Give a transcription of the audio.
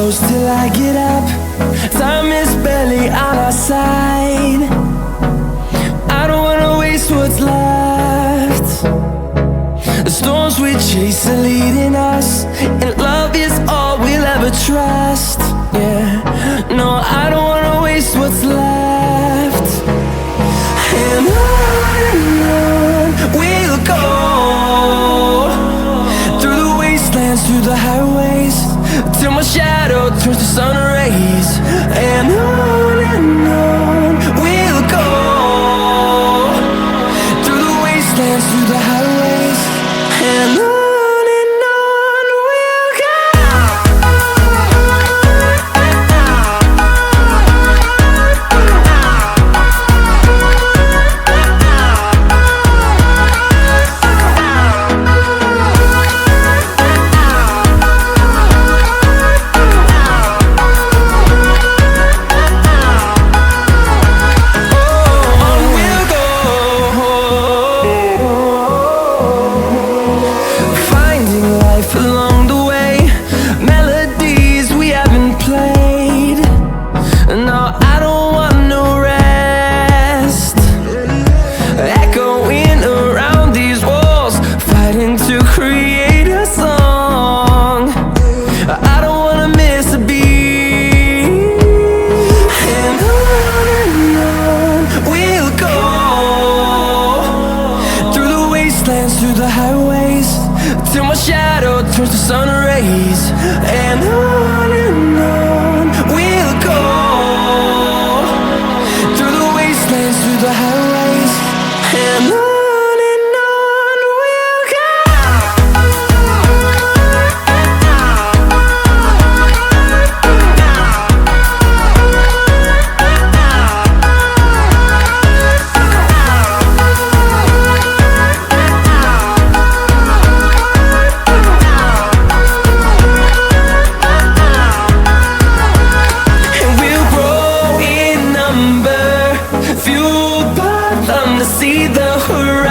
close till I get up. Time is barely on our side. I don't wanna waste what's left. The storms we chase are leading us, and love is all we'll ever trust. Yeah, no, I don't wanna waste what's left. And on we'll go, through the wastelands, through the highways, till my shadow turns to sun rays. And on we'll go, through the wastelands, through the highways, and on. Along the way, melodies we haven't played. No, I don't want no rest. Echoing around these walls, fighting to create a song. I don't wanna miss a beat. And on we'll go, through the wastelands, through the highways, till my shadow turns to sun rays. And on we'll go, through the wastelands, through the highways, and on we'll go. Fueled by them to see the horizon.